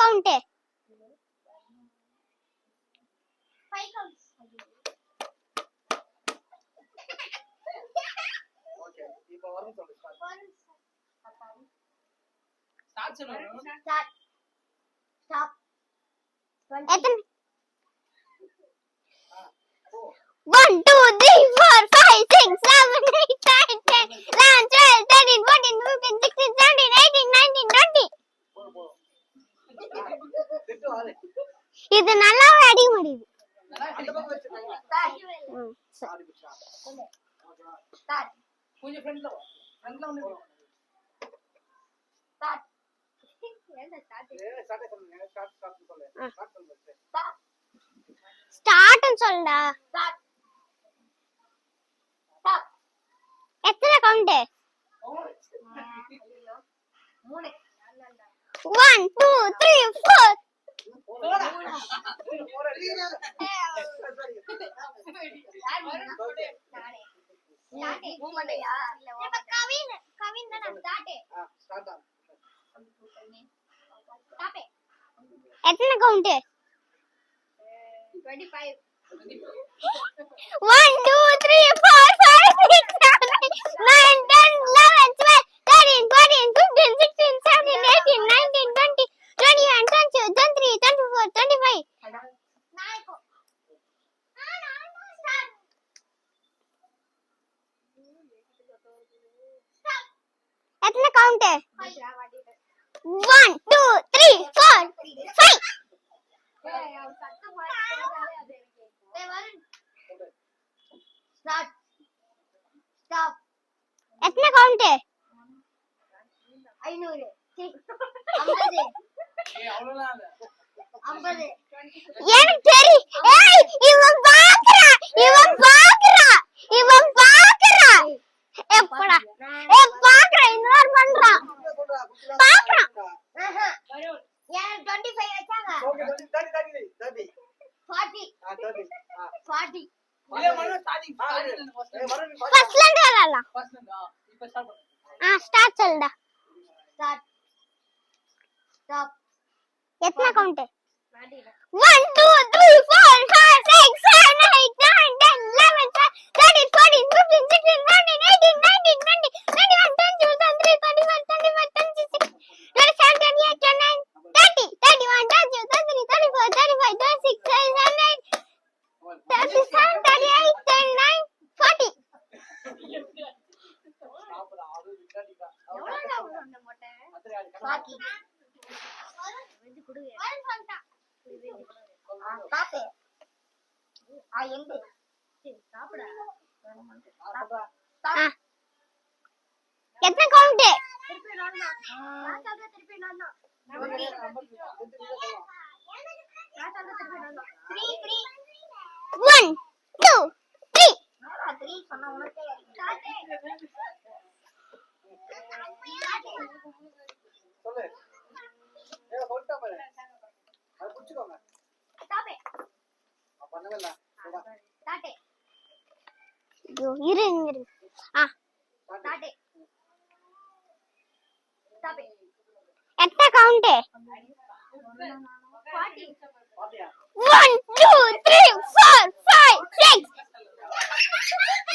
Count? 5 counts. Okay இப்போ வரும் சொல்லு. Start சொல்லு. Start. Stop. எத்தனை? 1 2 3 4 5 6 7 8 9 10 11 12 13 14 15 16 17 18 19 20. திட்டு வாரு. இது நல்லா அடிக்க முடியுது. அந்த பக்கம் வெச்சுட்டாங்க. Start. சரி. Start. கொஞ்சம் ஃப்ரண்ட்ல வா. ஃப்ரண்ட்ல வந்து Start. என்ன ஸ்டார்ட்? ஸ்டார்ட் பண்ணுங்க. ஸ்டார்ட் சொல்லு. ஸ்டார்ட் பண்ணு. Start. ஸ்டார்ட்னு சொல்டா. Start. Stop. எத்தனை கவுண்ட்? 3. 1 2 3 4. போடா. கவின் தான் ஸ்டார்ட். ஸ்டார்ட் ஆ. ஸ்டாப். எத்தனை கவுண்ட்? 25. 1 2 3 4 5 6 7 8 9 10 11 12 13 14 15 16 17 18 19 20 21 22 23 24 25. எத்தனை கவுண்ட்? 1 2 3 4 5. Start. Stop. எத்தனை கவுண்ட்? 500. 50. ஏய் அவ்வளவுதான் இல்ல. 50. எனக்கு தெரியும். ஏய் இவன் பாக்குறா. எப்படா? ஏய் பாக்குறா இன்னொரு பண்றான். பாக்குறான். ஏன் 25 வச்சாங்க? ஓகே 30 40. 30 ஆ 40. இல்ல மனோ ஸ்டார்டிங் மனோ ஃபர்ஸ்ட்ல இருந்து வரலாம். ஃபர்ஸ்ட் இப்போ ஸ்டார்ட் பண்ணு. ஸ்டார்ட் சொல்டா. Start. Stop. எத்தனை கவுண்ட்? 40. 1 2 3 4 5 6 7 8 9 10 11 12 13 14 15 16 17 18 19 20 21 22 23 24 25 26 27 28 29 30 31 32 33 34 35 36 37 37 38 39 40. சாப்பிட ஆறு விட்டாடிடா. எவ்வளவு உள்ள போட்டேன்? அத்தனை ஆளு பாக்கி. வந்து குடுங்க. பாப்பே. எங்க? சாப்பிட. எத்தனை கவுண்ட்? திருப்பி நான் தான். திருப்பி நான் தான். 1 2 3. 3 சொன்னா உனக்கே சொல்லு. ஏய் சொல்லிட்டா பாரு. அது புடிச்சுக்கோங்க. ஸ்டாப். பண்ணவே இல்ல. ஸ்டார்ட். இரு. ஸ்டார்ட். ஸ்டாப். எத்தனை கவுண்ட்? 40. பாத்தியா? 1 2 3 4 5 6.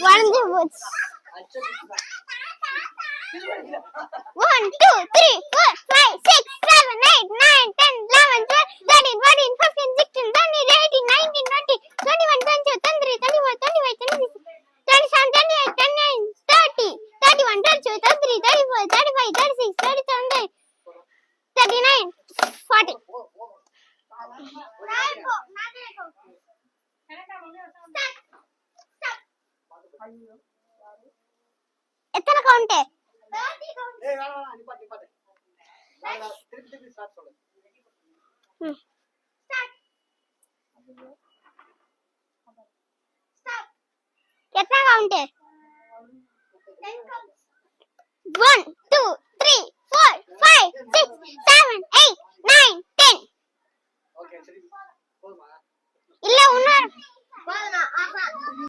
வளைஞ்சு போச்சு. 1 2 3 4 5 6 7 8 9 10 11 12 13 14 15 16 17 18 19 20 21 22 23 24 25 26 27 28 29 30 31 32 33 34 35 36 37 39 40. எத்தனை கவுண்ட்? ஏய் வேணாம் நிப்பாட்டு. திருப்பி ஸ்டார்ட் சொல்லு. எத்தனை கவுண்ட்? 1 2 3 4 5 6 7 8 9 10. ஓகே சரி போதுமா? இல்ல இன்னொரு போதுமா? ஆஹா.